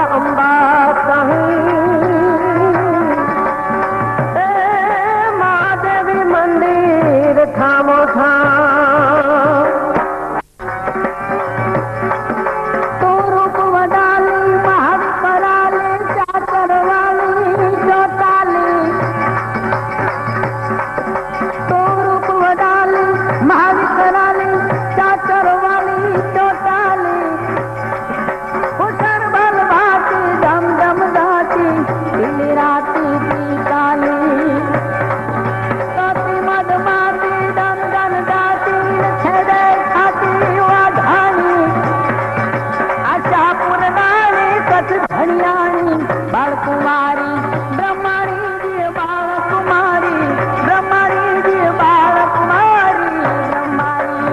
अंबा महादेवी मंदिर थामो था तो रूप वडाली महाविपराली चाकर वाली चौटाली तो रूप वडाली महाविपराली चाकर वाली चौटाली हुसर बल भाती दम दम दाती पीली राती की काली काती मधमाती दम दम दाती छेदे खाती वाघानी आशा पूर्णानी कथ धनियानी बालकुमारी ब्रह्माणी जी बालकुमारी ब्रह्माणी जी बालकुमारी ब्रह्माणी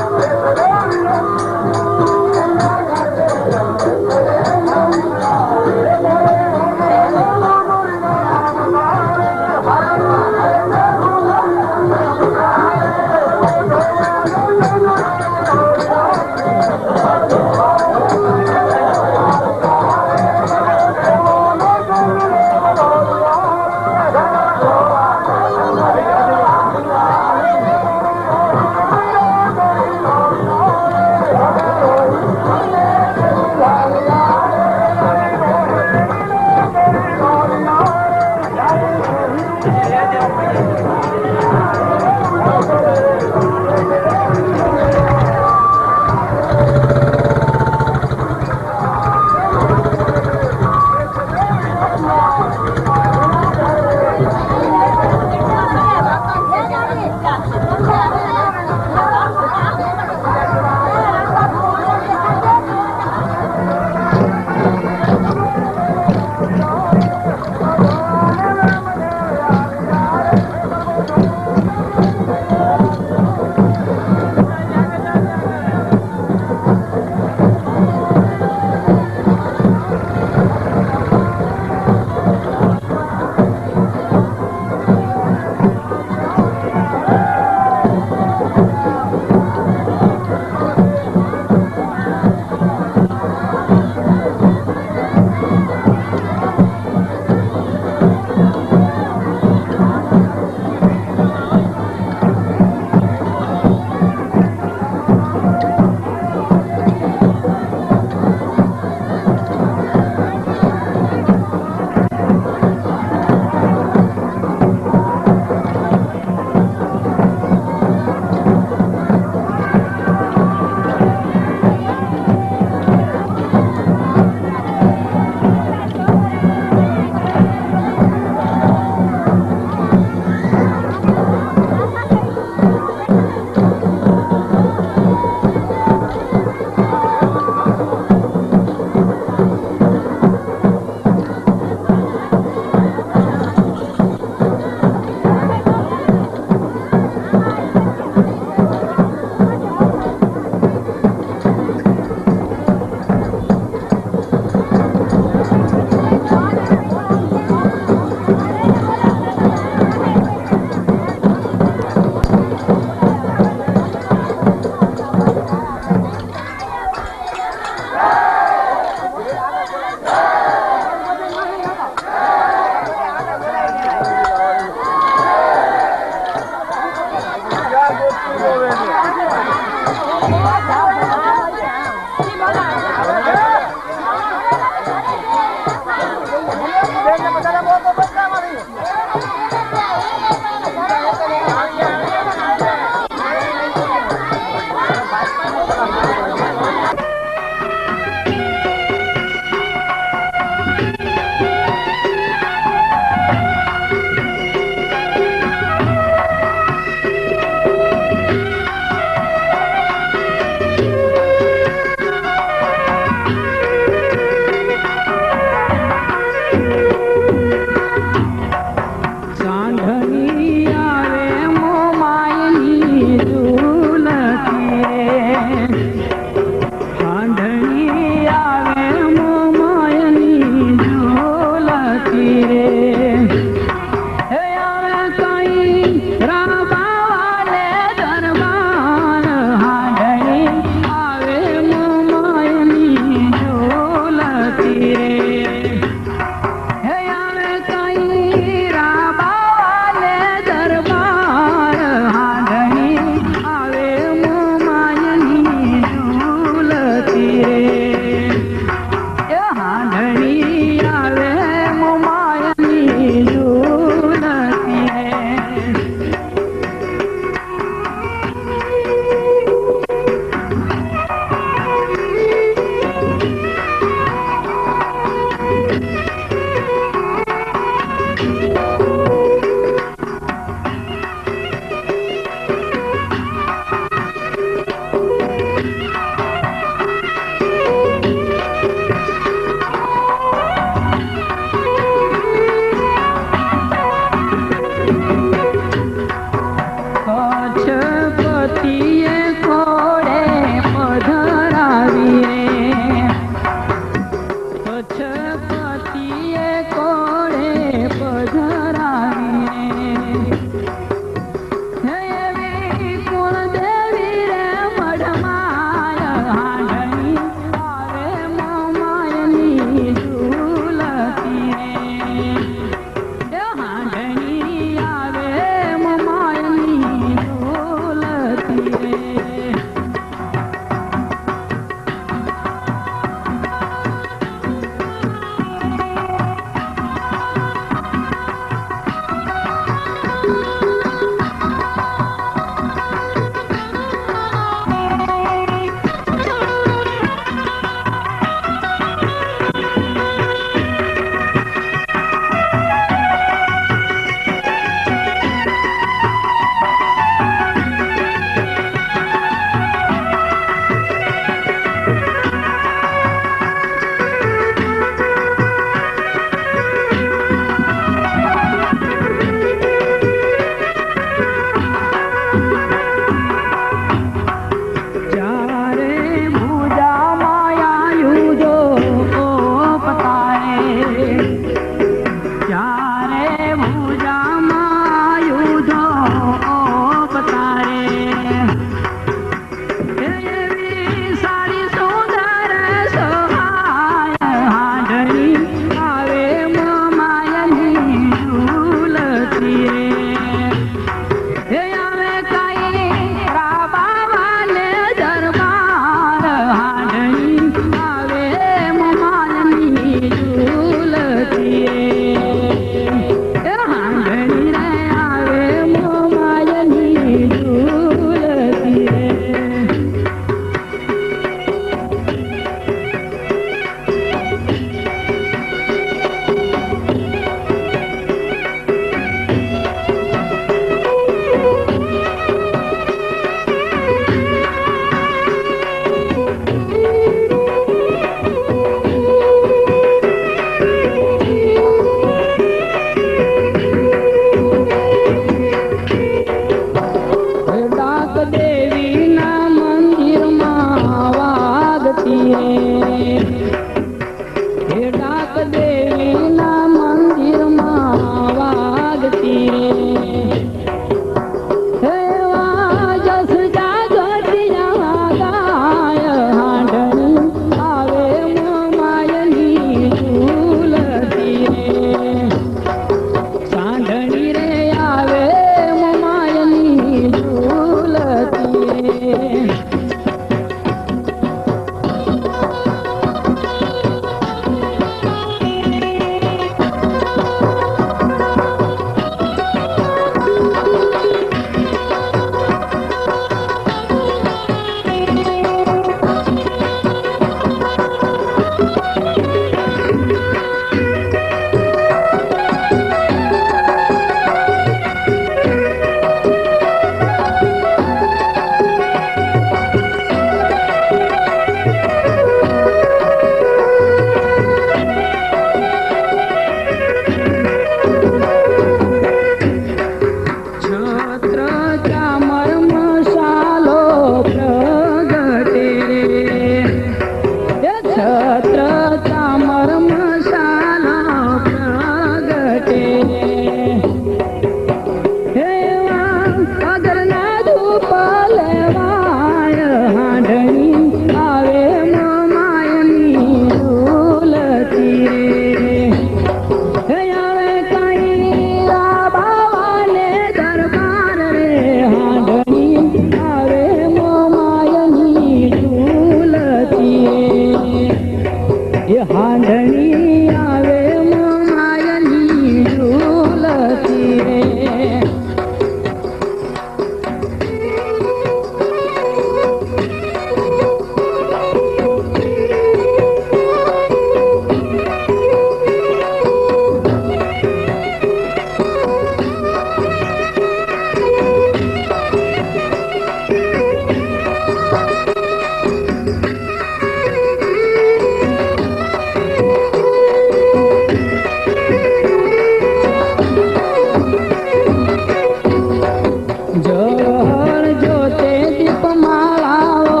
હળ જોતે દીપમાળાઓ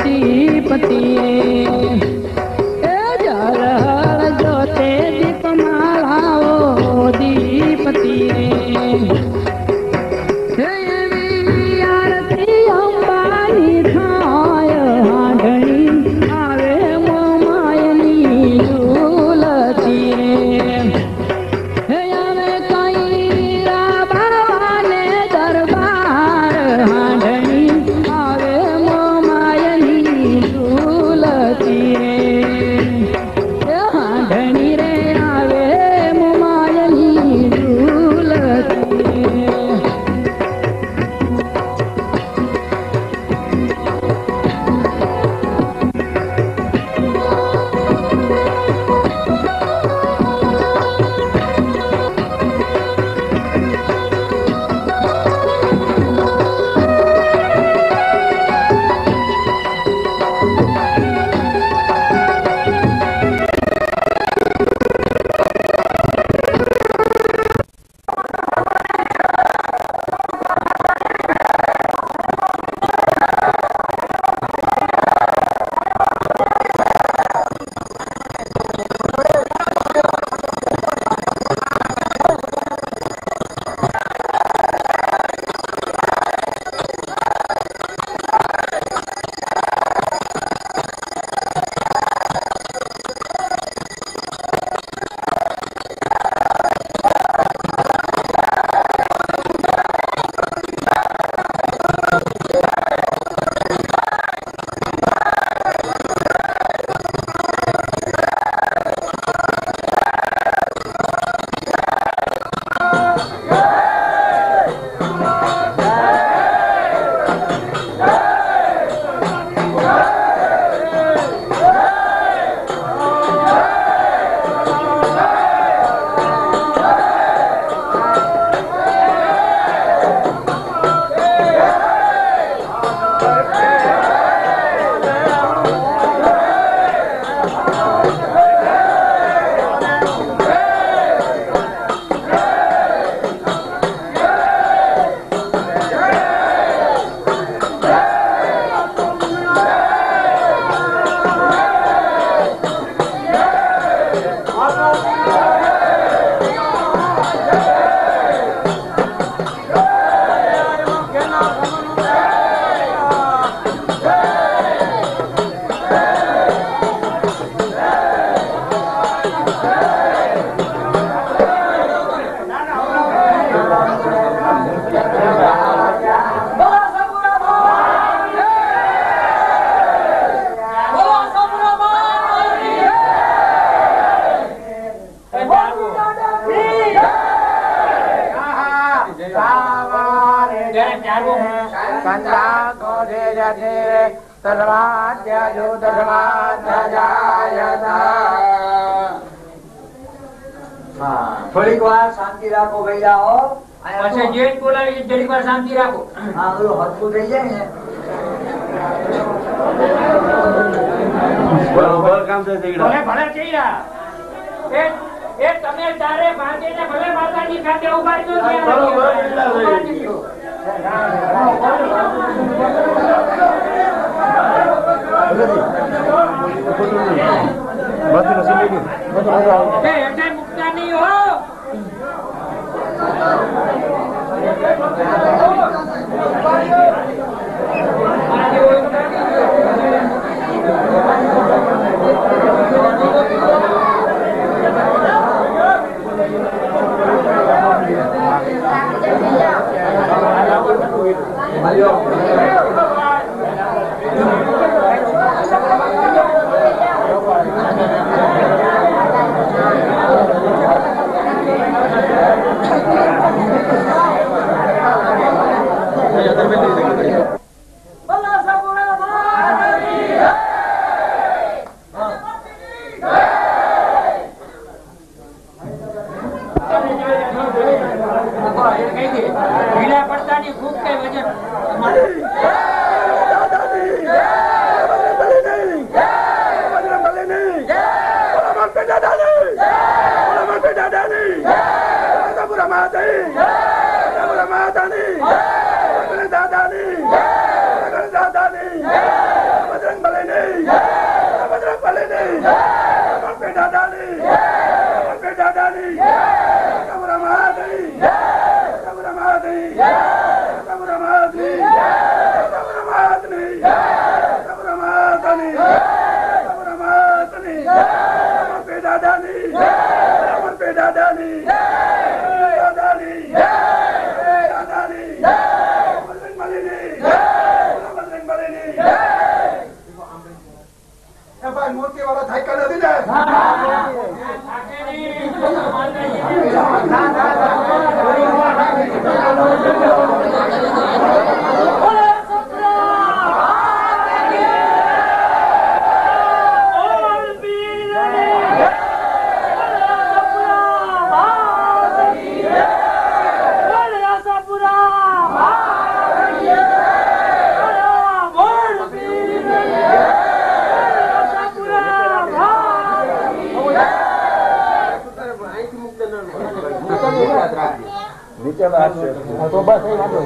દીપતીએ જળ હળ જોતે દીપમાળાઓ દીપતીએ આરતી અંબાની થાય હાંડણી આવે મોમાયની ઝૂલતી હે આવે કઈ બાવાને દરબાર હાંડણી આવે મોમાયની ઝૂલતી હાંડણી રે આવે મોમાયની ઝૂલતી થોડીક વાર શાંતિ રાખો ભૈયાઓ. પછી જેઠ બોલાવી થોડીક વાર શાંતિ રાખો. હા બધું હરખું થઈ જાય ને. બરોબર કામ છે ભલે ભલે ચૈરા એ તમે તારે ભાંગીને ભલે માતાજી ખાતે ઉભારી દો. મુકતા નહીં હો. વાળા થાક્યા નથી ને? તો બસ એ વાંધો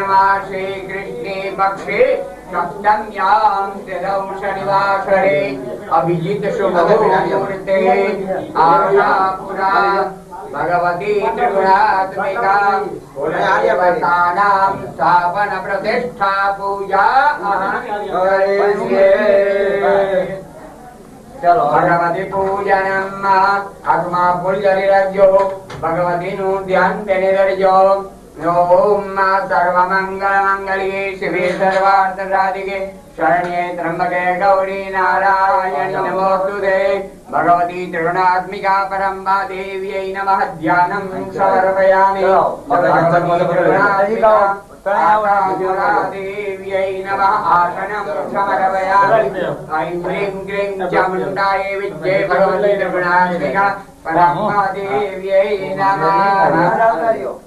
मासे कृष्णे पक्षे सप्तम्यां तिथौ शनिवासरे अभिजित शुभ मुहूर्ते आशापुरा भगवती त्रिगुणात्मिका कुलदेवतानां स्थापन प्रतिष्ठा पूजा चलो भगवती पूजनम आत्मा पूजरी रजो भगवती नु ध्यान तेने रजो ओम सर्वमंगल मंगल्ये शिवे सर्वार्थ साधिके शरण्ये त्र्यंबके गौरी नारायणी नमोस्तुते भगवती त्रिगुणात्मिका परम्बा देव्यै नमः ध्यानं समर्पयामि देव्यै नमः आसनं समर्पयामि ऐं ह्रीं क्लीं चामुण्डायै विद्ये भगवती त्रिगुणात्मिका परम्बा देव्यै नमः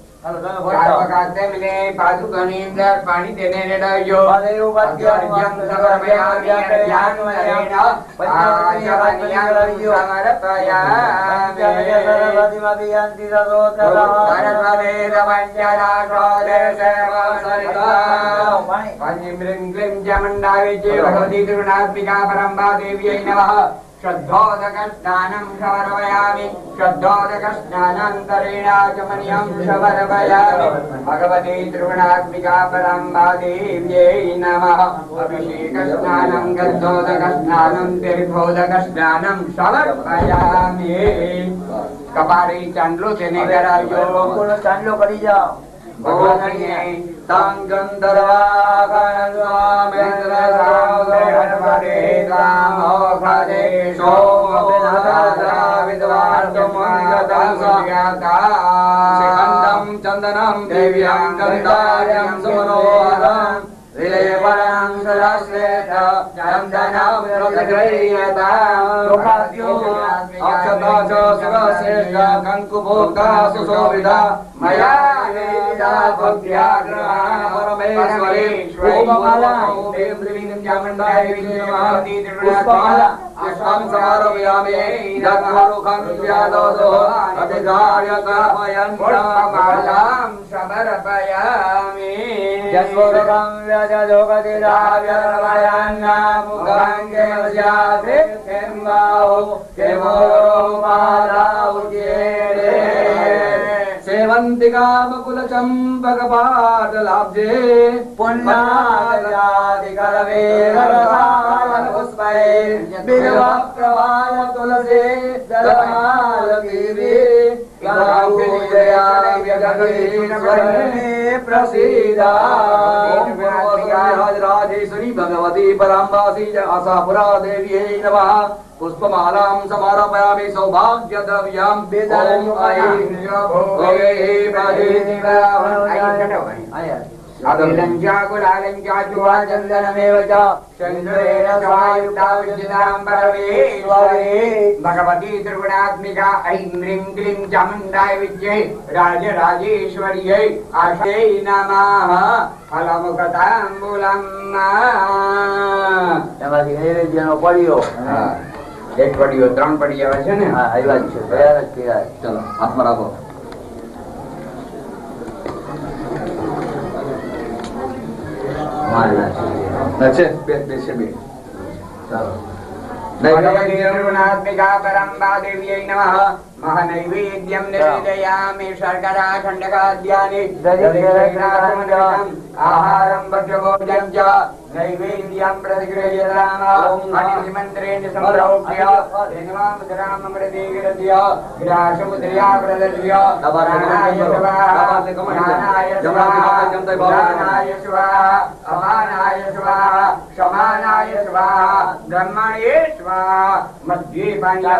पादुकानी पानी देने रेडियो भगवती त्रिगुणात्मिका परम्बा देव्यै नमः श्रद्धोदक स्नानं समर्पयामि श्रद्धोदक स्नानान्तरेण आचमनीयं समर्पयामि भगवती त्रिगुणात्मिका परम्बा देव्यै नमः अभिषेक स्नानं गद्धोदक स्नानं तीर्थोदक स्नानं समर्पयामि कपाळे चांदलो તેને કરાવજો ચાંદલો કરી જાઓ चंदनम देव्यां चंदार्यं सुमनोहरं विलेपनं सरस्वेत चंदनं प्रगृह्यतां लोकाद्यो अक्षता च शिवश्रेष्ठ कंकुभोक्ता सुशोभिता मया वेदा भक्त्याग्रहा परमेश्वरी रूपमाला देवीं चामुण्डायै विद्यमाति त्रिगुणात्मिका पुष्पं समर्पयामि दत्तमुखं व्यादोदो अधिकार्यकामयं पुष्पमालां समर्पयामि जस्वरं व्याजोगतिराव्यर्वयान्नामुखं केमस्यासे केम्बाहो केमोमाला उज्जेरे सेवन्तिका मकुलचम्पकपाटलाब्जे पुण्णादिकरवेरसावनपुष्पै बिल्वप्रवाल तुलसे दलमालकीर्ति प्रसीदा राजेश्वरी भगवती पराम्बासी आशापुरा देव्यै नमः पुष्पमालां समर्पयामि सौभाग्यद्रव्यां भगवती त्रिगुणात्मिका ऐं ह्रीं क्लीं चामुण्डायै विद्ये राजराजेश्वर्यै आशै नमः फलमुखताम्बूलम् એમાંથી નૈવેદ્યનો પડ્યો એક પડીઓ 3 પડી આવે છે ને હા આવ્યા જ છે તૈયાર જ થયા ચલો હાથમાં રાખો अच्छे બે ચાલો भगवती त्रिगुणात्मिका परम्बा देव्यै नमः महानैवेद्यं निवेदयामि शर्करा खण्डकाद्यानि आहारं भक्ष्यभोजनं च नैवेद्यं प्रतिगृह्यताम् अनिमन्त्रेण सम्प्रोक्ष्य धेनुवामुद्रामृतेगिरस्य ग्रासमुद्रया प्रदर्श्य दानाय स्वाहा दानाय स्वाहा दानाय स्वाहा अपानाय स्वाहा समानाय स्वाहा ब्रह्मणे स्वाहा मध्ये पाण्यं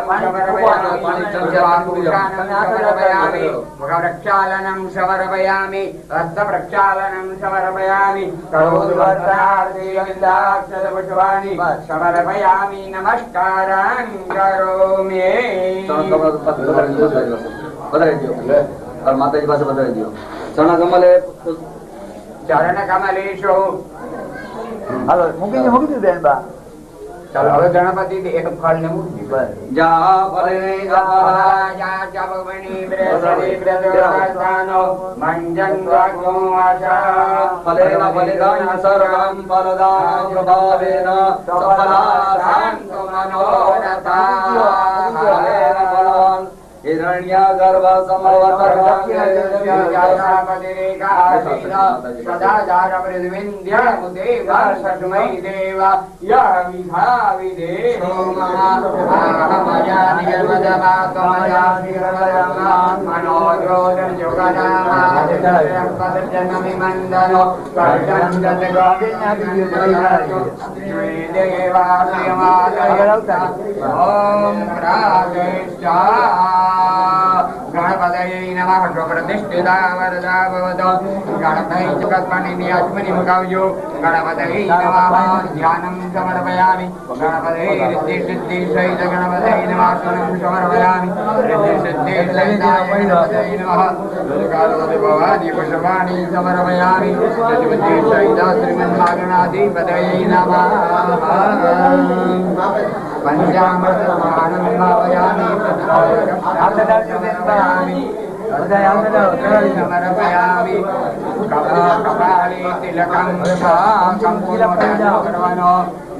समर्पयामि मुखप्रक्षालनं समर्पयामि हस्तप्रक्षालनं समर्पयामि करोद्वर्तनार्थिविन्दाक्षरपुष्पाणि समर्पयामि नमस्कारं करोमि માતાજી પાસે બતાવી દો ચરણ કમલે ચરણ કમલેશો હાલો મૂકી દો બેન બા ચાલો હવે ગણપતિ એક ફળ ને મૂકી જા ફલે ફલેન ફલિદાન સર્વં ફલદાન પ્રભાવેન સફલાસાંતો મનોરથા ફલેન ફલાન હિરણ્ય ગર્ભ गणपतये नमः प्रतिष्ठिता वरदा भवतु गणपति जगत्पति नियात्मनि मुखावयो गणपतये नमः ध्यानं समर्पयामि गणपतये रिद्धि सिद्धि सहित गणपतये नमः समर्पयामि रिद्धि सिद्धि सहित गणपतये नमः दुर्गावति भवानी पुष्पाणि समर्पयामि रिद्धि सहित श्रीमन्नारायणाधिपतये नमः पंचामृत स्नानं भावयामि समर्पयामि कपाले तिलकं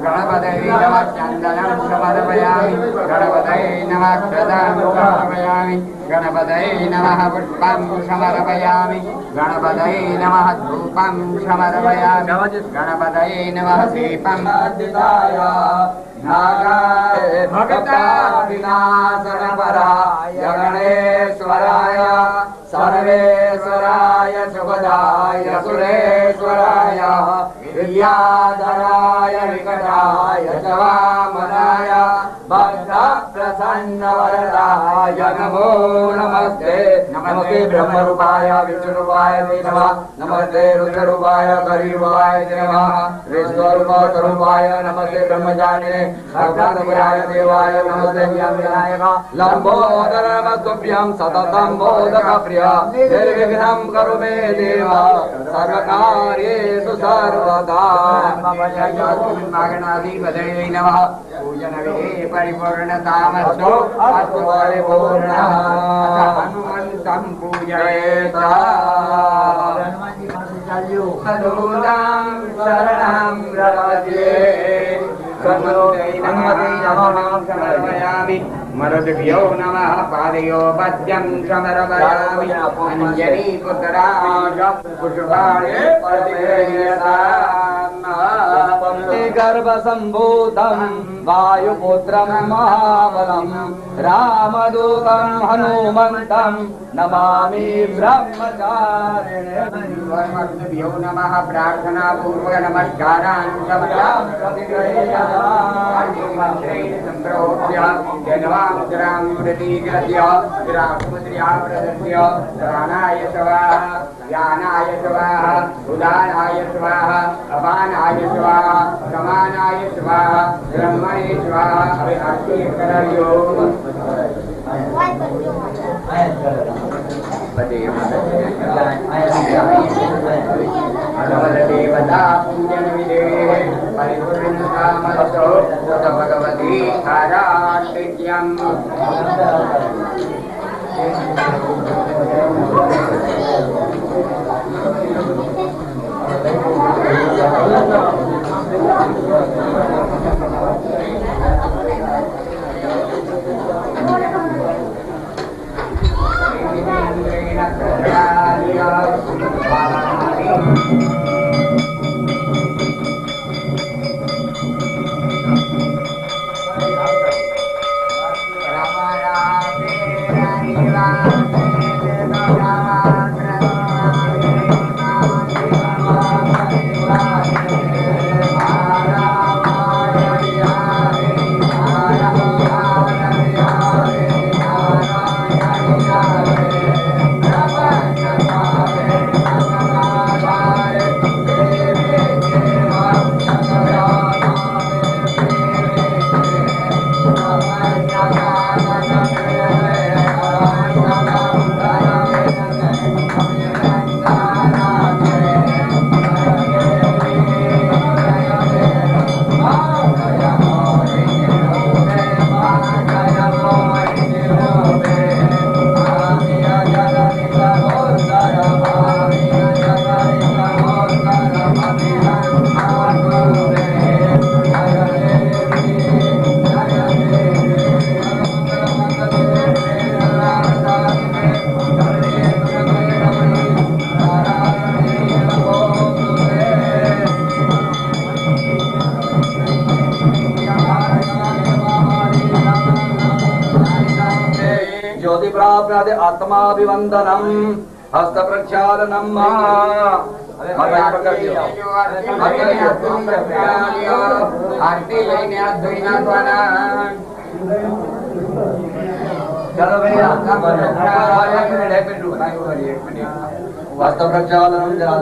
गणपतये नमः चन्दनं समर्पयामि गणपतये नमः क्षदां समर्पयामि गणपतये नमः पुष्पं समर्पयामि गणपतये नमः धूपं समर्पयामि गणपतये नमः दीपं भक्ताविनाशनपराय गणेश्वराय सर्वेश्वराय सुखदाय सुरेश्वराय विद्याधराय विकटाय च वामनाय भक्तप्रसन्नवरदाय नमो नमस्ते नमस्ते ब्रह्मरूपाय विष्णुरूपाय नमः नमस्ते रुद्ररूपाय हरिरूपाय नमः विश्वरूपाय नमस्ते ब्रह्मचारिणे भक्ताय देवाय नमस्ते विनायक लंबोदर नमस्तुभ्यं सततं मोदकप्रिय निर्विघ्नं करो मे देव सर्वकार्येषु सर्वदा मागणाधिपतये नमः पूजनविधे परिपूर्णतामस्तु अस्तु परिपूर्णः हनुमन्तं पूजयेत् सदूतां शरणं प्रपद्ये समर्पयामि मरुद्भ्यो नमः पादयो पद्यं समर्पयामि अंजलि पुत्राय पुष्पाणि प्रतिगृह्यताम् गर्भ संभूतं वायुपुत्रं महाबलं रामदूतं हनुमन्तं नमामि ब्रह्मचारिणे नमः प्रार्थना पूर्वक नमस्कारान् समर्पयामि संप्रोक्ष्य जनवामुद्रां प्रतीकृत्य विरासमुद्र्या प्रदर्श्य प्राणाय स्वाहा ज्ञानाय स्वाहा उदानाय स्वाहा अपानाय स्वाहा समानाय स्वाहा ब्रह्मणे स्वाहा अभिलाषी करयो देवता पूजन विधे परिपूर्णतामस्तु भगवती आराध्यम् समाप्यादि आत्माभिवंदनम हस्त प्रक्षालनम चलो भैया हस्त प्रक्षालनम जरा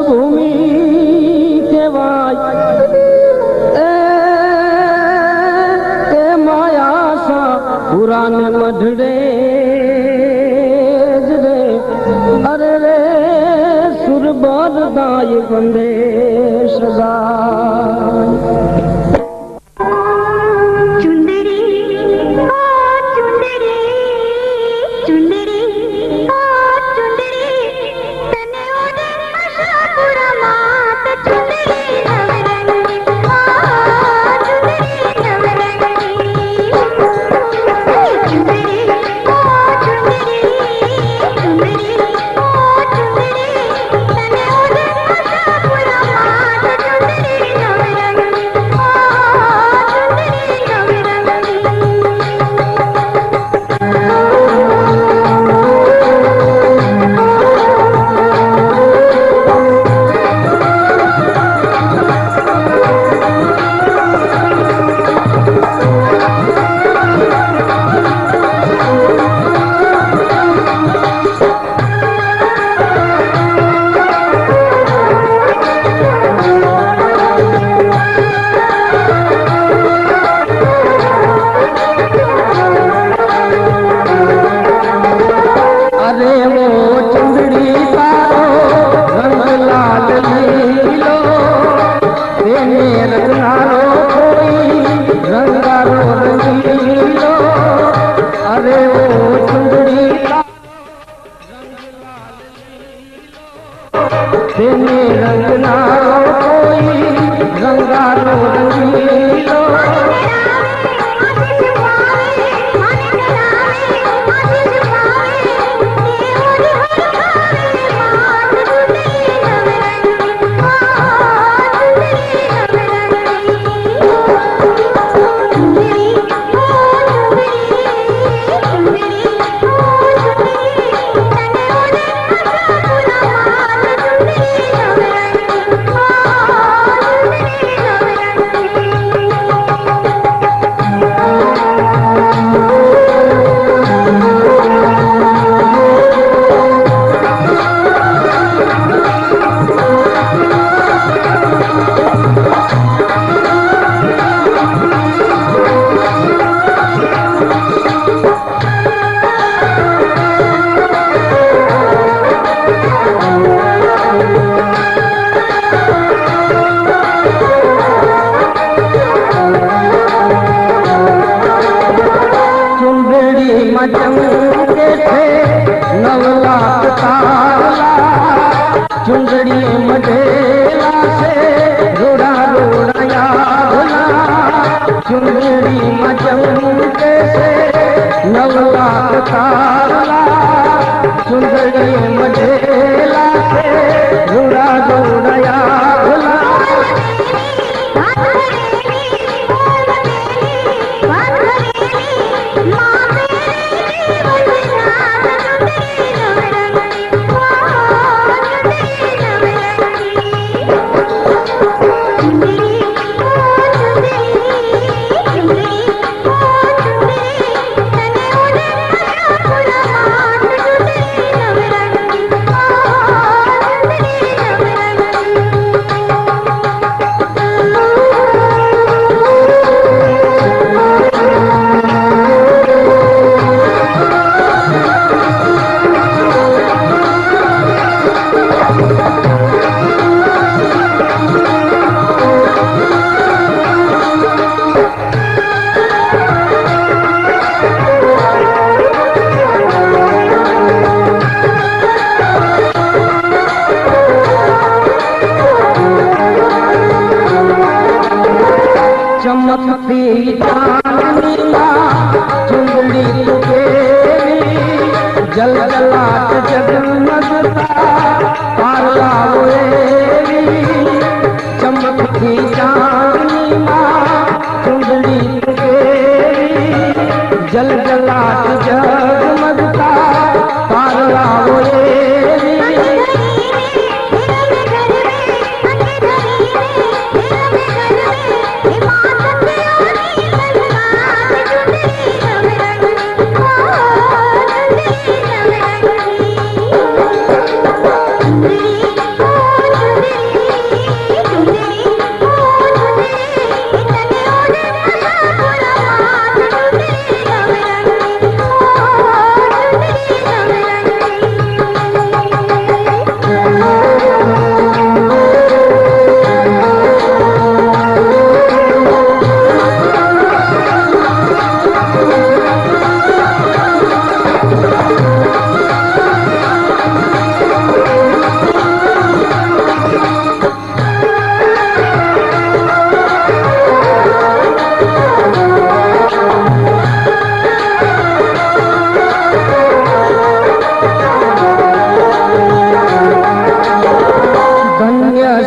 भूमि केवाय माया सा पुराण मढड़े रे अरे रे सुरबाद दाय बंदे सजाय चुंदड़ी मडेला से रोड़ा रोड़ाया भोला चुंदड़ी मजमके से नवला ताला चुंदड़ी मडेला से रोड़ा रोड़ाया भोला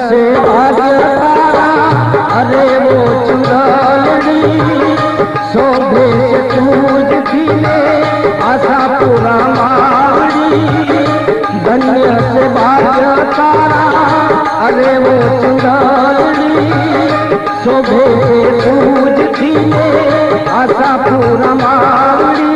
से भाग्य अरे वो चुंदड़ी शोभे से सूरज खिले आशा पूरा मारी धन्य से भाग्य तारा अरे वो चुंदड़ी शोभे से सूरज खिले आशा पूरा मारी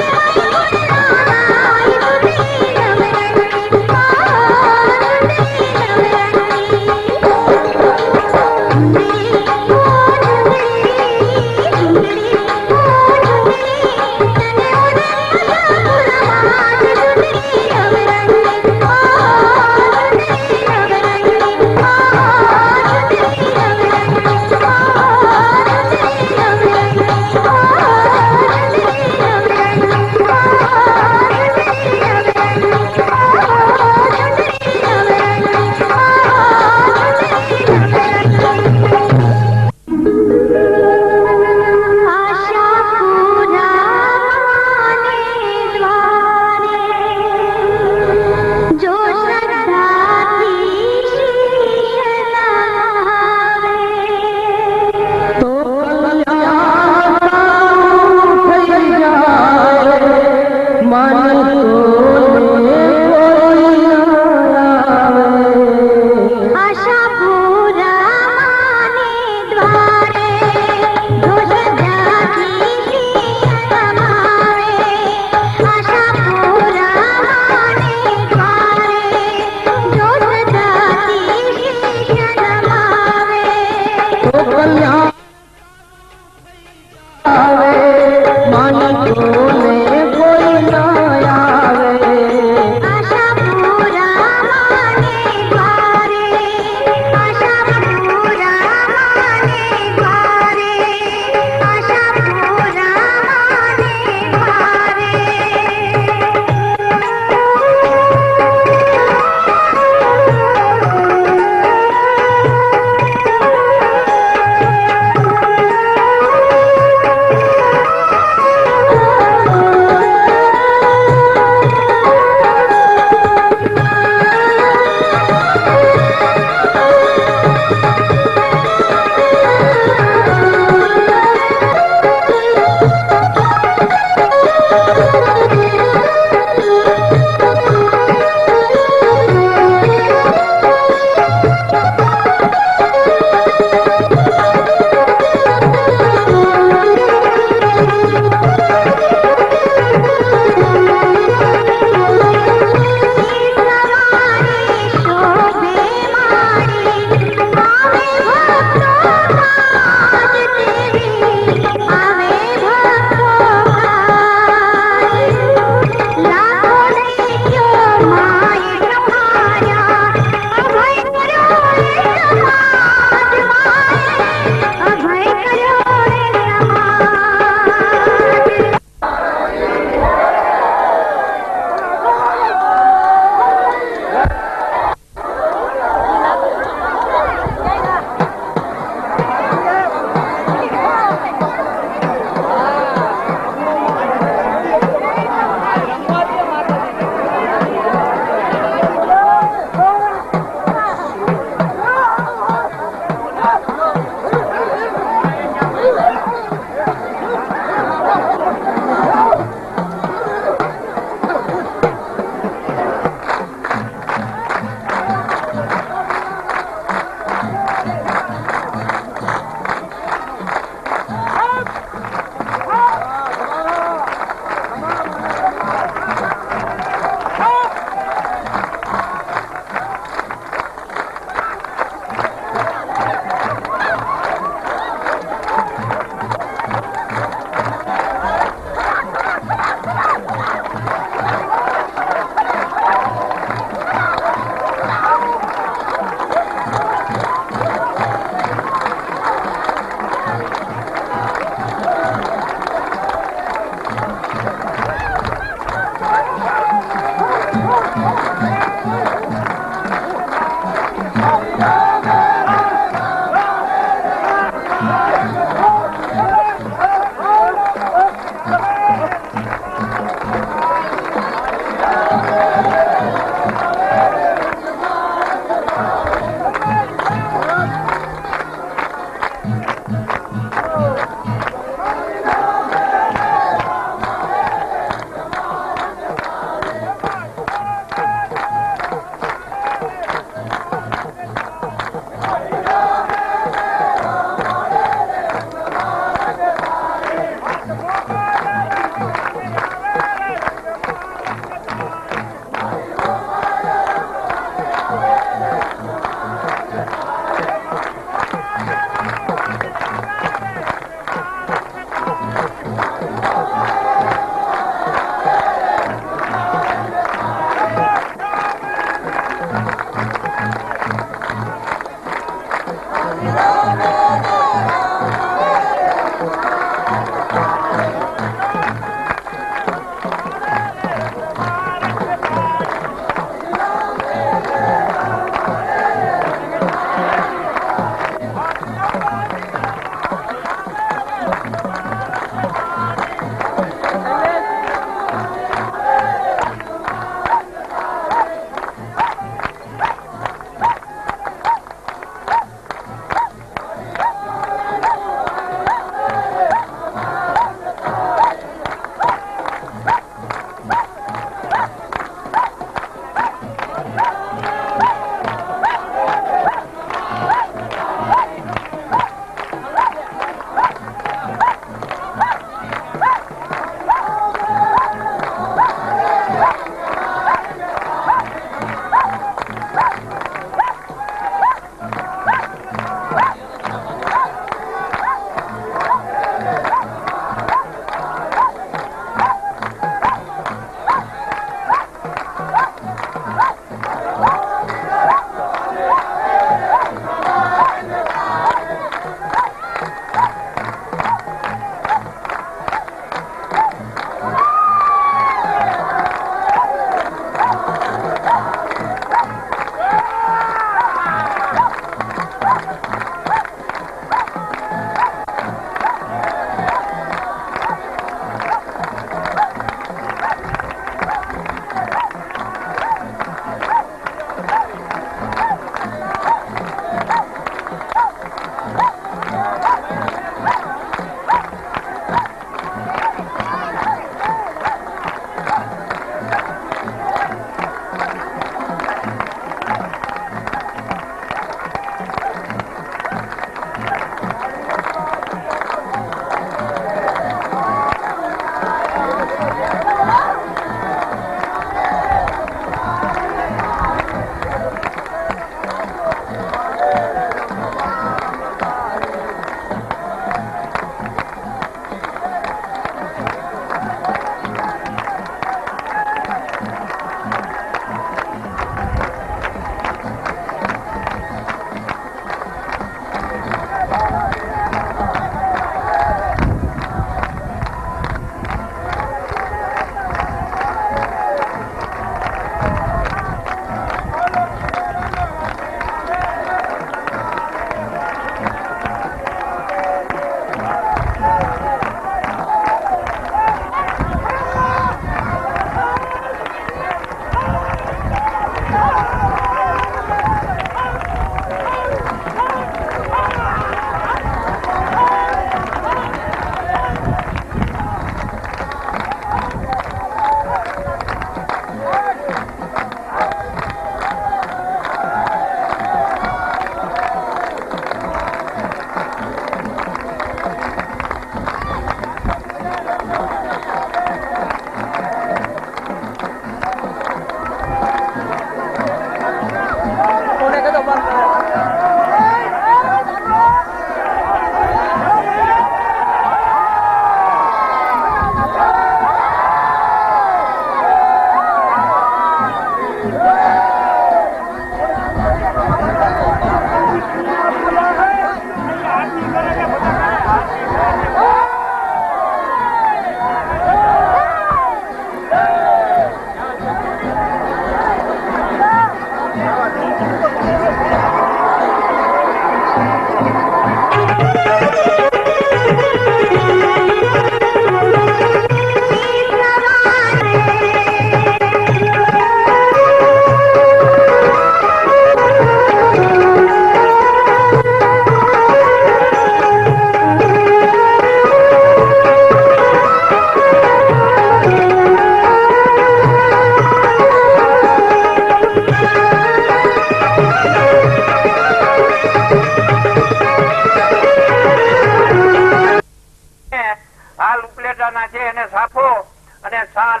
ઉપલેટાના છે એને સાફો અને સાલ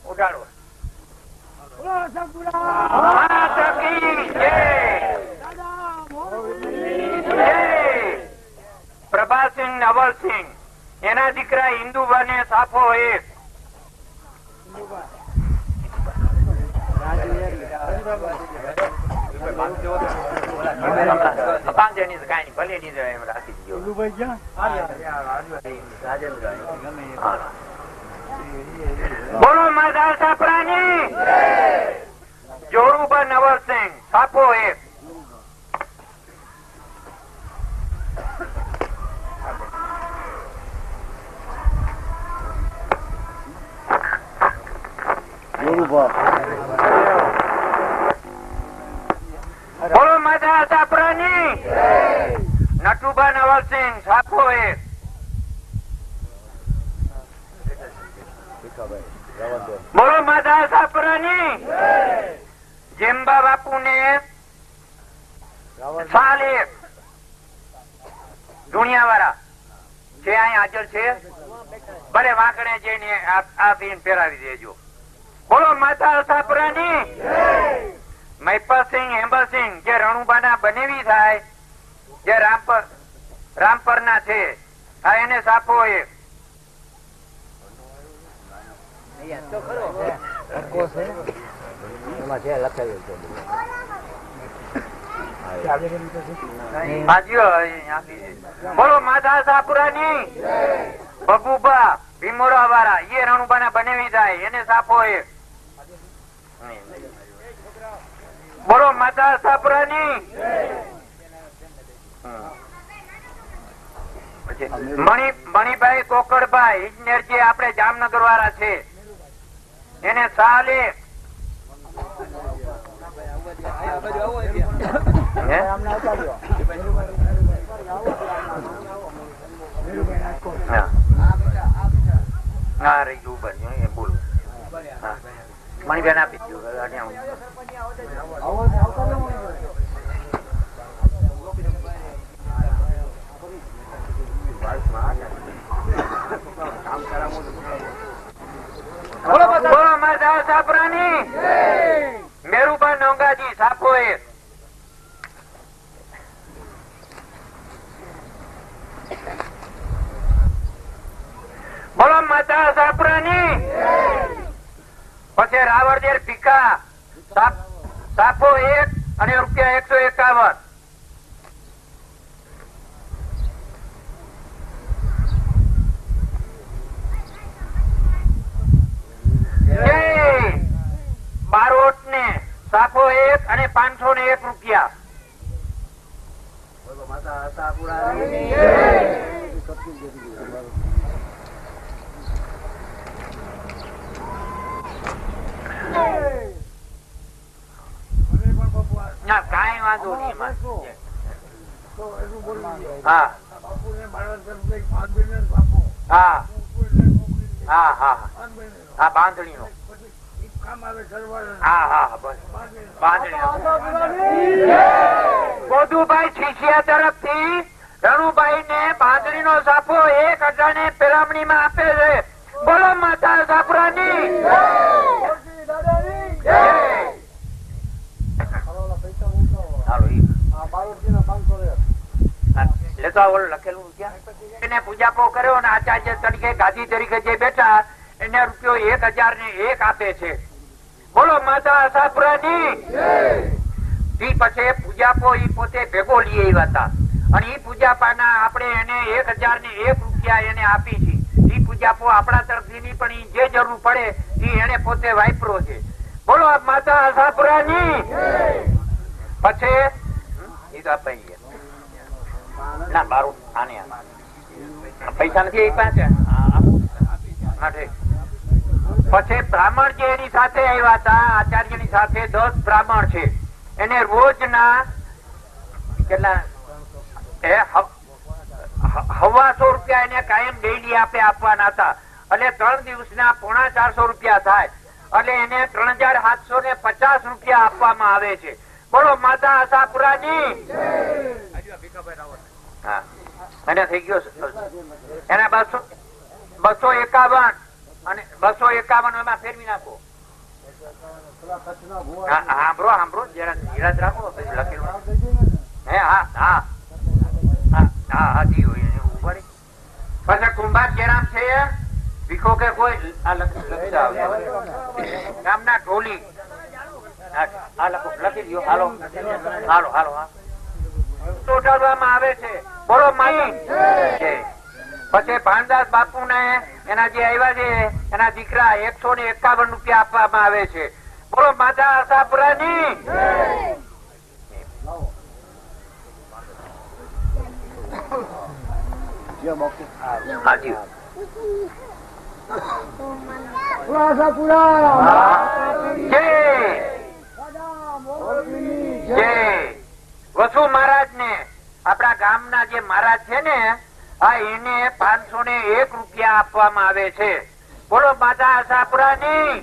ઉડાડો. પ્રભાસિંહ નવલસિંહ એના દીકરા ઇન્દુબા ને સાફો એક. બોલો માધા સાપરાની. જોરુબા નવલસિંહ સાપો એક. બોલો માધા સાપરાની. નટુબા નવલસિંહ સાપો એક. બોલો માધા સાપરાની. જેમ્બા બાપુ ને સાલ એક. ધુણિયા વાળા છે અહીં હાજર છે. ભલે વાંકણે જઈને આપીને પહેરાવી દેજો. બોલો માતા સાપરાની. મહિપાસિંહ હેમલસિંહ જે રણુબાના બનેવી થાય જે રામપર ના છે આ એને સાપો એક. બોલો માતા સાપુરાની. બબુબા ભીમોરા વાળા એ રણુબાના બનેવી થાય એને સાપો એક. બોલો માતા સાપુરાની. મણિભાઈ કોકડભાઈ ઇજનેર જે આપણે જામનગર વાળા છે એને સાલ એક. હા રહી ગયું બોલ મણિબેન આપી દો. બોલો માધા સાપરાની. મેરુબા નોંગાજી સાપો એક. બોલો માતા સાપરાની. પછી રાવળદેર ભીખા સાપો એક અને રૂપિયા 151. બારોટ ને સાપો એક અને 501 રૂપિયા. ના કઈ વાંધો નહીં. હા હા હા હા હા બાંધણી નો. હા હા બસ બાંધણી. ગોદુભાઈ છીછિયા તરફથી રણુભાઈ ને બાંધણી નો સાપો 1000 ને પેરામણી માં આપે છે. બોલો માતા સાપરાની. પૂજાપો કર્યો અને આચાર્ય તરીકે ગાદી તરીકે જે બેઠા એને રૂપિયો 1000 ને 1 આપે છે. બોલો માતા સાપરાની. પછી પૂજાપો ઈ પોતે ભેગો લઈ આવ્યા હતા અને ઈ પૂજાપાના આપણે એને 1000 ને 1 રૂપિયા એને આપી છે. ઈ પૂજાપો આપણા તરફથી ની પણ જે જરૂર પડે ઈ એને પોતે વાપરો છે. બોલો માતા સાપરાની. પછી ઈ તો આપી ના બારું આને પૈસા નથી પાસે. પછી બ્રાહ્મણ જે એની સાથે આવ્યા હતા આચાર્ય ની સાથે 10 બ્રાહ્મણ છે એને રોજના કેટલા 125 રૂપિયા એને કાયમ ડેઈલી આપવાના હતા. એટલે 3 દિવસના 450 રૂપિયા થાય એટલે એને 3750 રૂપિયા આપવામાં આવે છે. બોલો માતા આશાપુરાની. હા એને થઈ ગયો એના 251 અને 251 એમાં ફેરવી નાખો. સાંભળો જરા ધીરજ રાખો. પછી લખેલું હે હા હા હા હા જી હોય. પછી કુંભાર જયરામ છે ભીખો કે કોઈ ગામના ઢોલી લખી દો. હાલો હાલો હાલો ઉઠાડવામાં આવે છે. બોલો માઈ. પછી ભાનદાસ બાપુ ને એના જે આવ્યા છે એના દીકરા 151 રૂપિયા આપવામાં આવે છે. બોલો માતા આશાપુરાની. હાજી વસુ મહારાજ ને આપણા ગામના જે મહારાજ છે ને એને 501 રૂપિયા આપવામાં આવે છે. બોલો માતા આશાપુરાની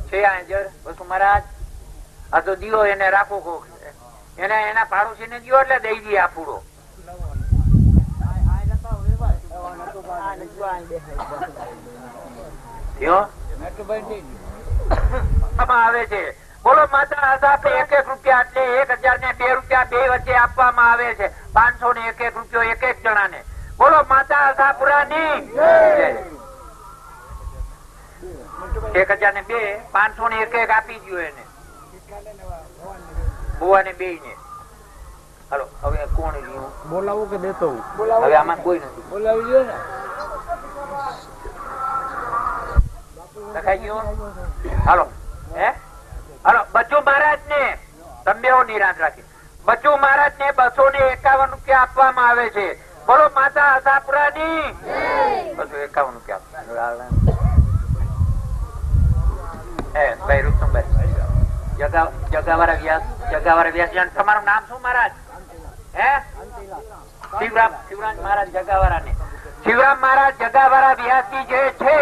છે. વસુ મહારાજ આ તો દિયો એને રાખો કોક એને એના પાડોશી ને દિયો એટલે દઈ દઈએ આપડો. આવે છે. બોલો માતા આશા 1 રૂપિયા એટલે 1002 રૂપિયા બે વચ્ચે આપવામાં આવે છે. 501 રૂપિયો એક એક જણા ને. બોલો માતા આશાપુરાની. 1002 501 આપી દો એને બુઆ ને બે ને. હાલો હવે કોણ બોલાવું કે દેતો? હવે આમાં કોઈ નથી. બોલાવી દો ને. લખાઈ ગયો. હાલો હે હાલો બચ્ચુ મહારાજ ને તમે નિરાંત રાખી. બચ્ચુ મહારાજ ને 251 રૂપિયા આપવામાં આવે છે. બોલો માતા આશાપુરાની. 251 રૂપિયા. ભાઈ રૂપસંભાઈ જગાવાળા વ્યાસ. તમારું નામ શું મહારાજ? હે શિવરામ મહારાજ જગાવાળા ને. શિવરામ મહારાજ જગાવાળા વ્યાસજી જે છે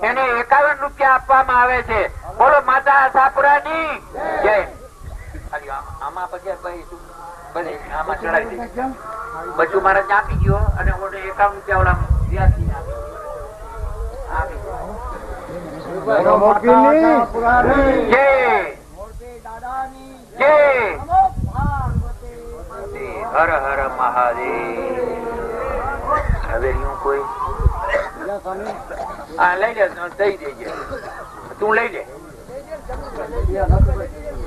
એને 51 રૂપિયા આપવામાં આવે છે. બોલો માતા આશાપુરાની જય. આમાં પછી બધે આમાં ચડાવી દે. બચ્ચુ મહારાજ ને આપી ગયો અને 51 રૂપિયા ઓલા વ્યાસજી ને આપી હર હર મહાદેવ. હવે કોઈ લઈ લે દઈ દેજે. તું લઈ લે.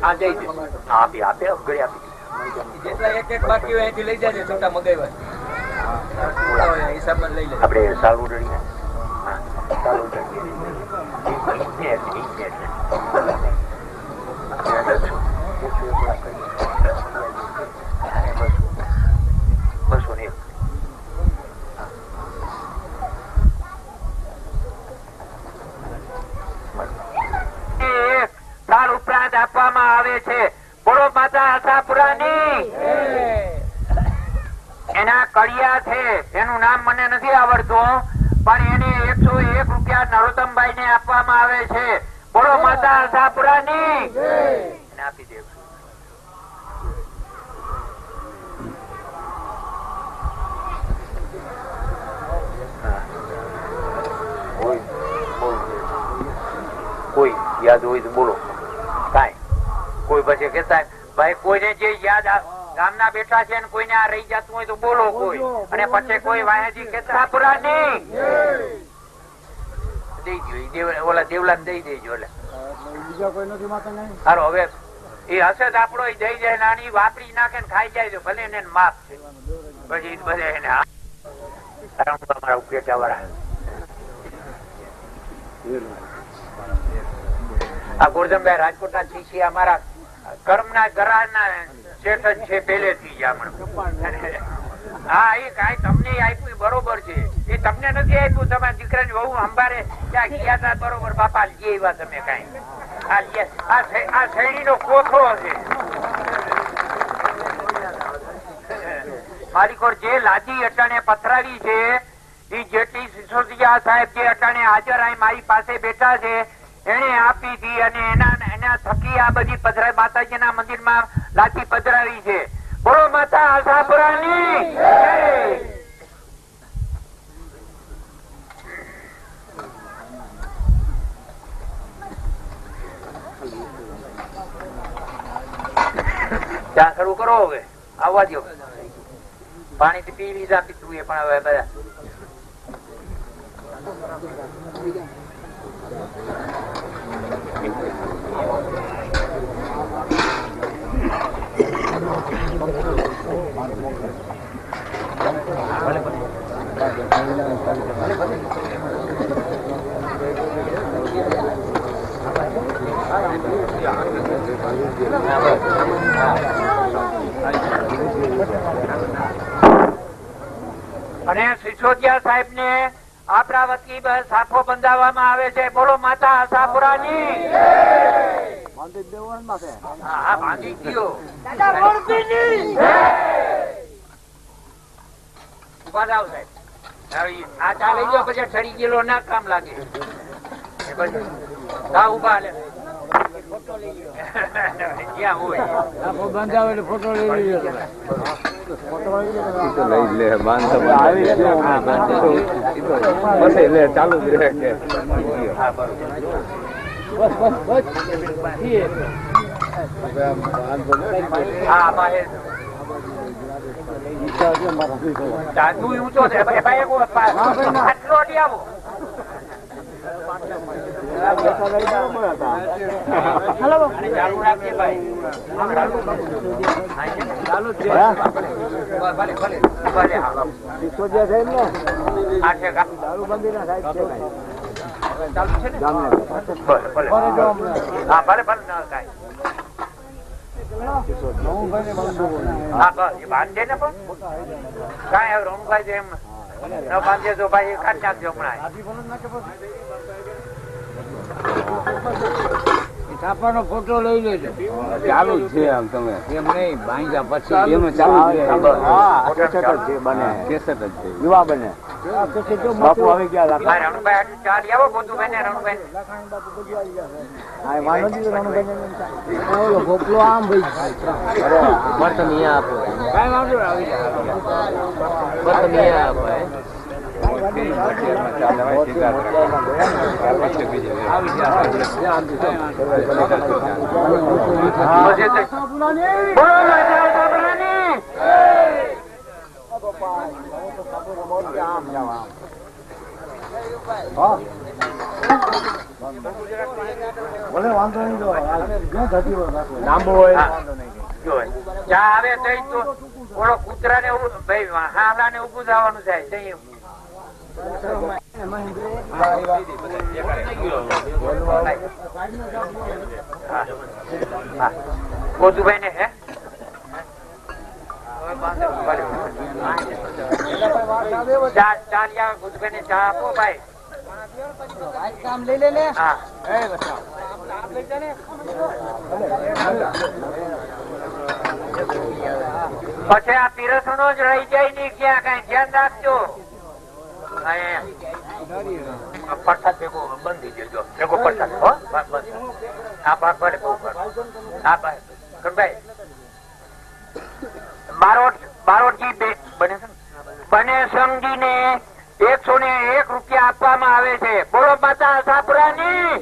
હા દઈ દે. આપી આપે ઘડી આપી. એક એક બાકી હોય અહીંથી લઈ જાય. છોટા મગાવ્યા હિસાબ લઈ લે. આપડે સારું રડીએ. સારું ઉપરાંત આપવામાં આવે છે. બોલો માતા આશાપુરાની. એના કડિયા છે એનું નામ મને નથી આવડતું પણ એને 101 રૂપિયા નરોત્તમભાઈ ને આપવામાં આવે છે. બોલો માતા આશાપુરાની. એને આપી દે. કોઈ યાદ હોય તો બોલો. કઈ કોઈ પછી કેતા ભાઈ કોઈને જે યાદ ગામના બેઠા છે ને કોઈને આ રહી જતું હોય તો બોલો કોઈ. અને પછી કોઈ વાયાજી કેતા પુરાની દઈ દો. ઓલા દેવલા દઈ દેજો. એટલે બીજા કોઈ નથી માતા. સારો હવે એ હશે તો આપડો દઈ જાય નાની વાપરી નાખે ને ખાઈ જાય તો ભલે એને માફ છે. પછી બધે એને તમારા ઉપેટા વાળા આ ગોરધનભાઈ રાજકોટ ના શીશી અમારા કર્મ ના ઘરના શેઠ જ છે પહેલેથી જ. હા એ કઈ તમને આપ્યું બરોબર છે. એ તમને નથી આપ્યું. તમારા દીકરાની વહુ અંબારે ત્યાં ગયા હતા બરોબર. બાપા લઈ આવ્યા તમે કઈ. આ શેરડી નો કોથળો છે. મારી કોર જે લાદી અટાણે પથરાવી છે એ જેટલી સિસોદિયા સાહેબ જે અટાણે હાજર અહીં મારી પાસે બેઠા છે એને આપી હતી અને એના થકી આ બધી પધરાવી માતાજીના મંદિરમાં લાઠી પધરાવી છે. બોલો માતા આશાપુરાની. ચા શરૂ કરો હવે આવવા દો પાણી થી પી લીધા પીતું એ પણ હવે બધા અને સિસોદિયા સાહેબ ને આપણા વતી સાફો બંધાવવામાં આવે છે. બોલો માતા આશાપુરાની. હા બાંધી ગયો ઉભા થાવ સાહેબ. આ ચાલે ગયો પછી ઠરી ગયેલો ના કામ લાગે. ઉભા લે ક્યાં હોય બંધાવે ફોટો લઈ લીધો ચાલુ જ રહે કે બાંધે ને પણ કઈ હવે રમભાઈ એમ ન બાંધે તો ભાઈ કાઢ નાખજો હમણાં. છાપાનો ફોટો લઈ લેજો. ચાલુ જ છે આમ તમે એમ નહીં બાંધ્યા પછી એનું ચાલુ છે બને કેસેટ જ છે યુવા બને બાપુ આવી ગયા રણુભાઈ ચાલી આવો ગોતુભાઈ ને રણુભાઈ ગોપલો આમ ભાઈ આપો કઈ વાંધો આવી જાય આપો ભલે વાંધો નહીં લાંબો હોય ચા આવે તો થોડો કૂતરા ને ભાઈ હામલા ને ઉભું થવાનું થાય. ગોતુભાઈ ને હે ચાલ્યા ગોતુભાઈ ને ચા આપો ભાઈ. કામ લઈ લે ને. હા પછી આ પીરસણો જ રહી જાય નઈ ક્યાં કઈ ધ્યાન રાખજો. પ્રસાદ ભેગો બંધી દેજો ભેગો પ્રસાદ હા ભલે હા ભાઈ બારોટજી બને સમજી ને 101 રૂપિયા આપવામાં આવે છે. બોલો માતા આશાપુરાની.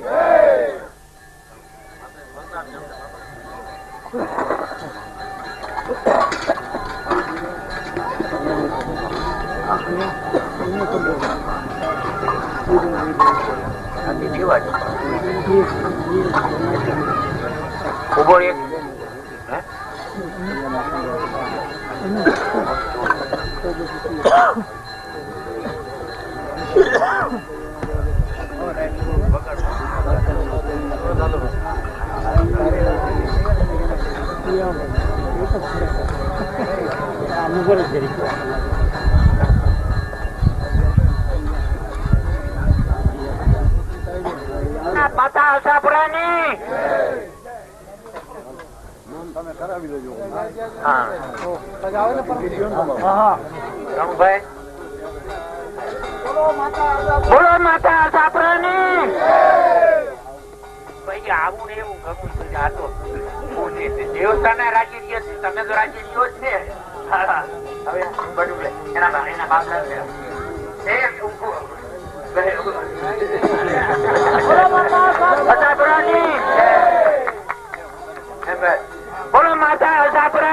ઉભો એક માતા આશાપુરાની. તમે કરાવી લેજો. રણભાઈ બોલો માતા આશાપુરાની. ભાઈ આવું ને એવું ગમું દેવસ્થાન રાજી રહ્યો છે. તમે તો રાજી રહ્યો જ છે. હવે બધું એના બાપ બોલો માતા આશાપુરા.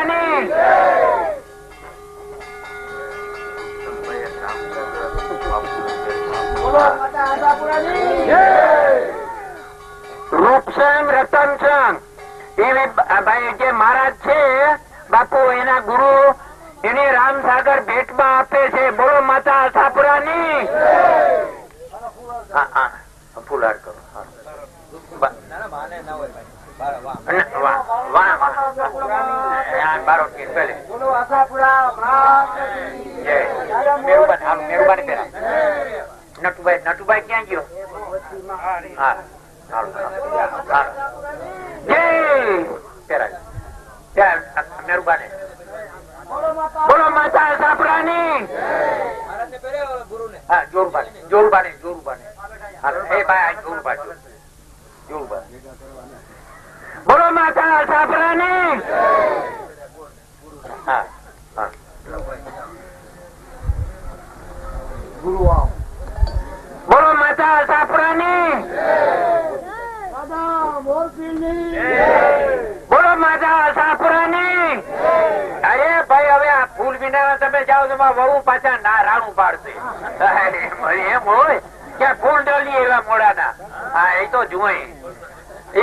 ભાઈ જે મહારાજ છે બાપુ એના ગુરુ એને રામસાગર ભેટમાં આપે છે. બોલો માતા આશાપુરાની. ફૂલાર કરો. નટુભાઈ ક્યાં ગયો? મેરુબાને બોલો માતા આશાપુરાની. હા જોરુબાને જોરુબાને જોરુબાને બોલો માતા આશાપુરાની. હા હા બોલો માતા આશાપુરાની. બોલો માતા આશાપુરાની. અરે ભાઈ હવે આ ફૂલ વિના તમે જાઓ તો વહુ પાછા ના રાણું પાડશે એમ હોય કે ફૂલ ડલી એવા મોડાના. હા એ તો જોઈ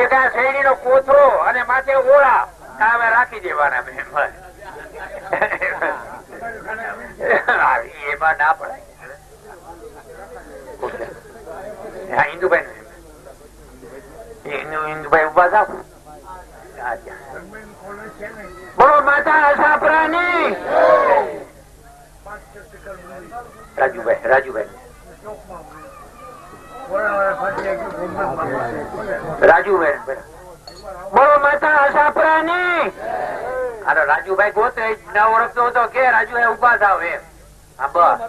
એક આ શેરડી નો કોથરો અને માથે ઓળા હવે રાખી દેવાના બેન એમાં ના પડે. હા ઇન્દુભાઈ ઉભા થાવ. બોલો માતા આશાપુરાની. રાજુભાઈ બોલો માતા આશાપુરાની. અરે રાજુભાઈ ગોતે ન ઓળખતો હતો કે રાજુભાઈ ઉભા થાવ એમ. હા બસ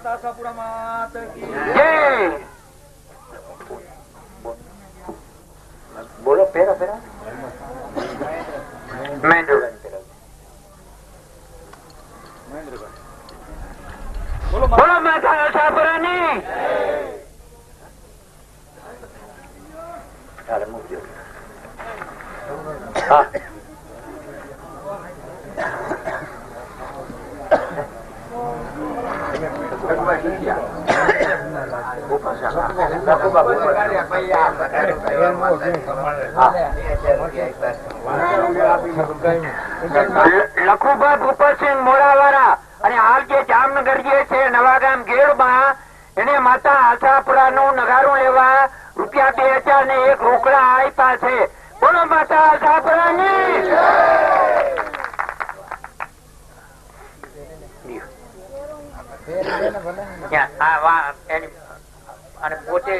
બોલો પેરા પેરા બોલો માતા આશાપુરાની. મૂકજો. હા લખુભા ભૂપતસિંહ મોરાવાળા અને હાલ જે જામનગર જે છે નવાગામ ગેડમાં એને માતા આશાપુરા નું નગારું લેવા રૂપિયા 2001 રોકડા આપ્યા છે. બોલો માતા આશાપુરાની. અને પોતે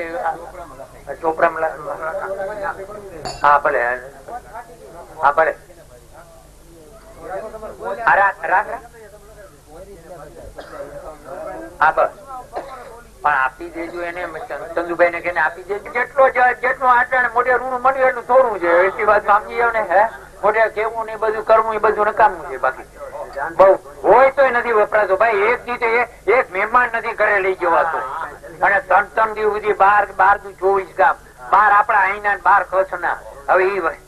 ચોપડા હા ભલે હા ભલે હા બસ પણ આપી દેજો એને ચંદુભાઈ ને કહીને આપી દેજો. જેટલું આટલા મોઢે રૂણું મળ્યું એટલું થોડું છે. એટલી વાત સમજી જાવ ને હે મોઢે કેવું ને બધું કરવું એ બધું નકામું છે. બાકી બહુ હોય તો નથી વપરાતો ભાઈ. એક દી તો એક મહેમાન નથી ઘરે લઈ જવાતો અને 3 દિવસ સુધી બાર 24 ગામ બાર આપડા અહીંના 12 કચ્છના. હવે ઈ ભાઈ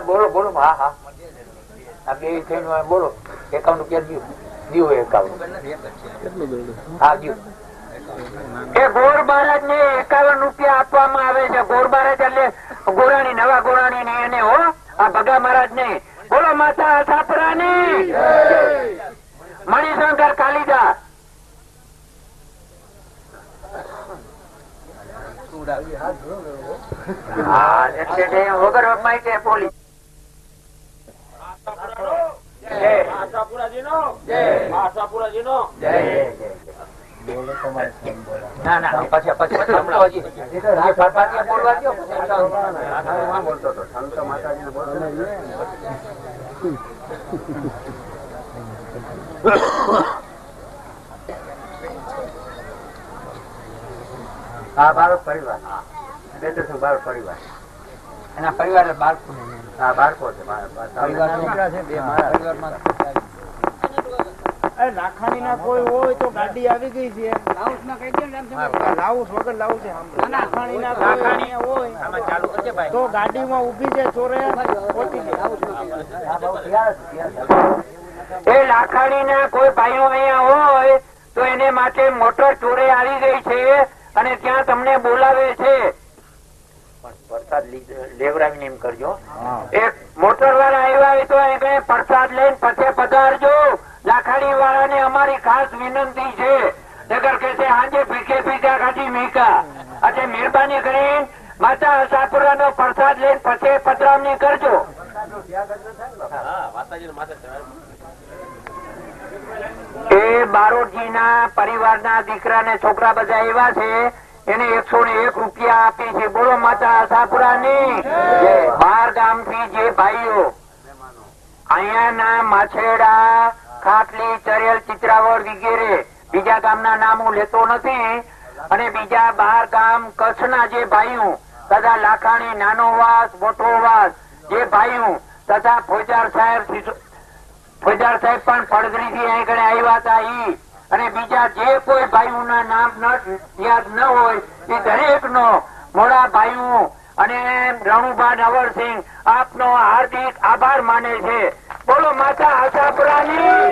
બોલો બોલો. હા હા આ બે થઈને બોલો. 51 રૂપિયા દીવો 51. હા દીવ એ ગોર મહારાજ ને 51 રૂપિયા આપવામાં આવે છે. ગોર મહારાજ એટલે ગોરાણી નવા ગોરાણી ને એને હો આ ભગા મહારાજ ને. બોલો માતા આશાપુરાની. મણિશંકર કાલિદાસ વગર માહિતી પોલીસ ના ના પછી હા બાળક પરિવાર બાળક પરિવાર એના પરિવાર બાળકો હા બાળકો છે. લાખાણી ના કોઈ હોય તો ગાડી આવી ગઈ છે. લાઉસ વગર લાઉસ લાખાણી ના હોય તો ગાડીમાં ઉભી છે ચોરે પહોંચી એ લાખાણીના કોઈ ભાઈઓ અહીંયા હોય તો એને માટે મોટર ચોરે આવી ગઈ છે અને ત્યાં તમને બોલાવે છે. પ્રસાદ લેવડાવીને એમ કરજો. એક મોટર વાળા આવ્યા હોય તો એને પ્રસાદ લઈને પછી પધારજો. લાખાણી વાળાને અમારી ખાસ વિનંતી છે. નગર કે છે આજે ભીખે ભીખા ખાધી મીકા. આજે મહેરબાની કરીને માતા આશાપુરા નો પ્રસાદ લઈને પછી પધરામણી કરજો. એ બારોટજી ના પરિવારના દીકરા ને છોકરા બધા એવા છે એને 101 રૂપિયા આપી છે. બોલો માતા આશાપુરા ની. 12 ગામ થી જે ભાઈઓ અહીંયાના માછેડા, ખાટલી, ચરેલ, ચિત્રાવળ વગેરે બીજા ગામના નામ હું લેતો નથી અને બીજા 12 ગામ કચ્છના જે ભાઈઓ તથા લાખાણી, નાનો વાસ, મોટો વાસ જે ભાઈઓ તથા ફોજાર સાહેબ પણ પડદરી થી અહીં આગળ આવ્યા હતા ઈ અને બીજા જે કોઈ ભાઈઓના નામ યાદ ન હોય એ દરેક નો મોડા ભાઈઓ અને રણુભા નવરસિંહ આપનો હાર્દિક આભાર માને છે. બોલો માતા આશાપુરાની.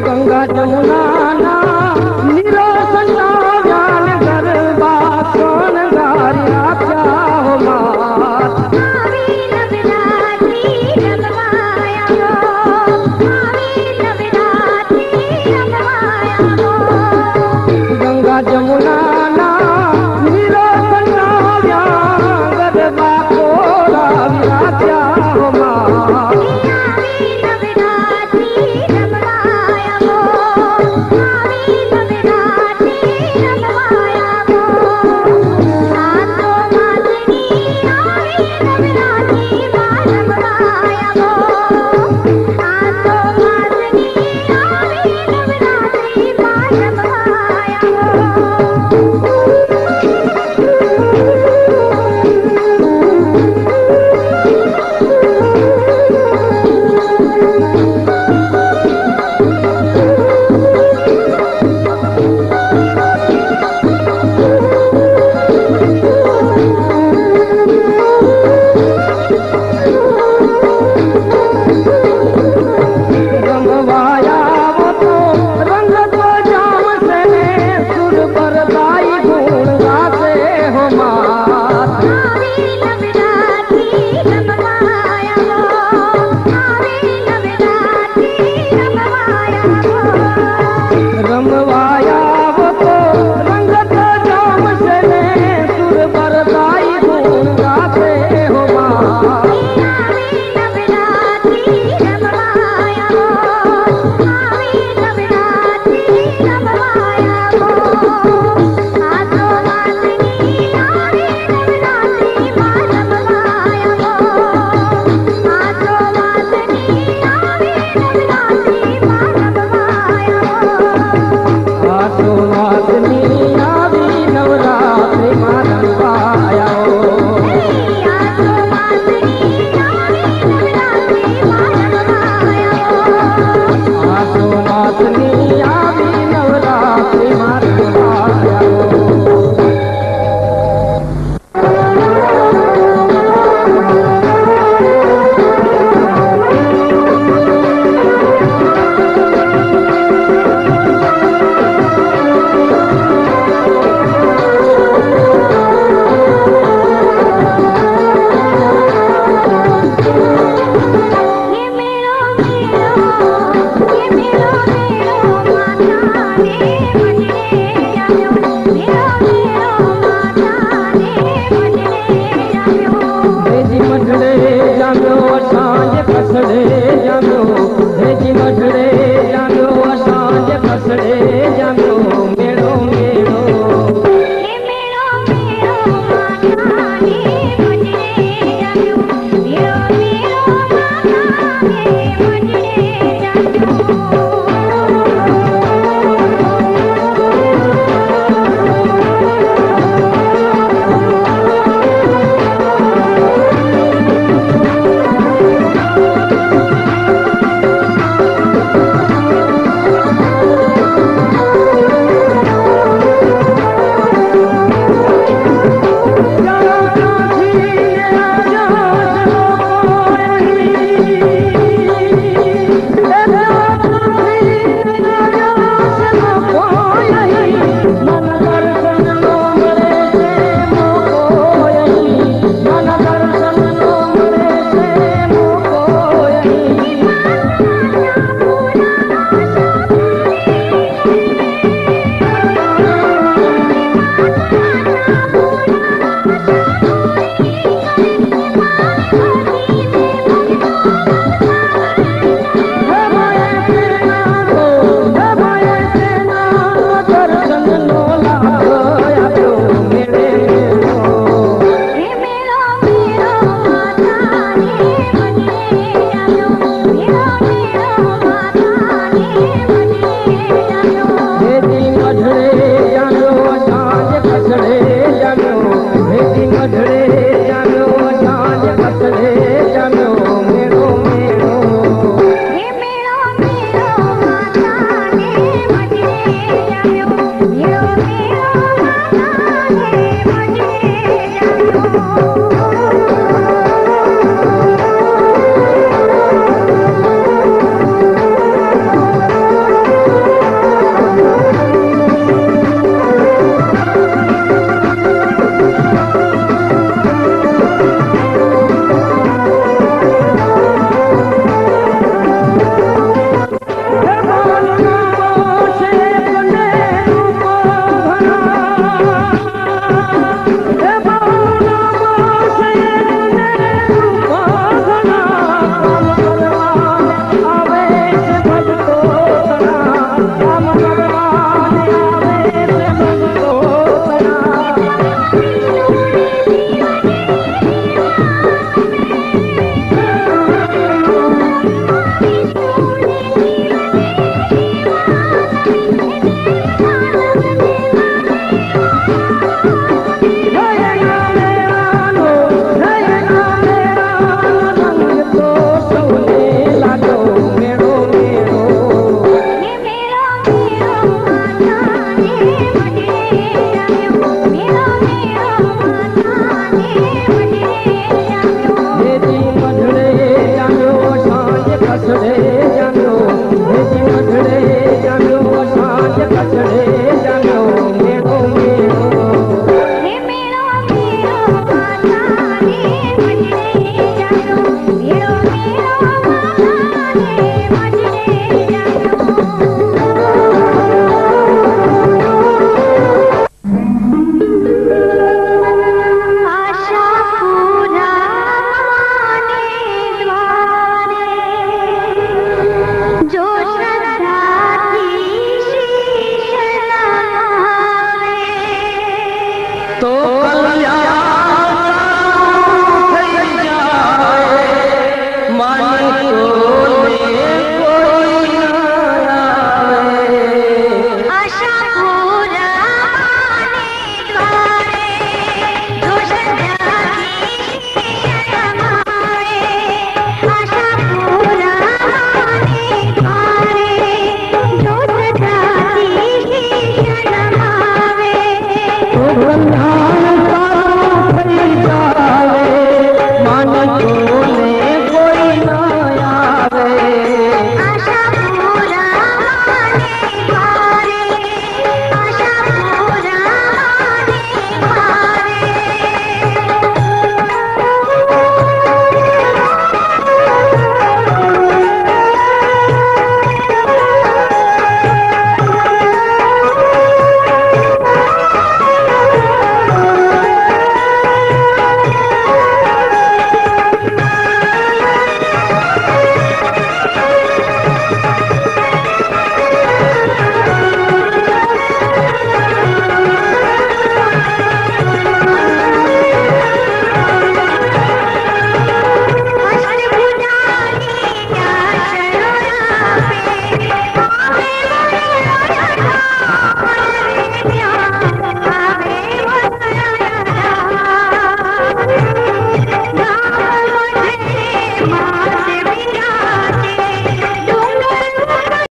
गंगा जमुना ना नीरो संसार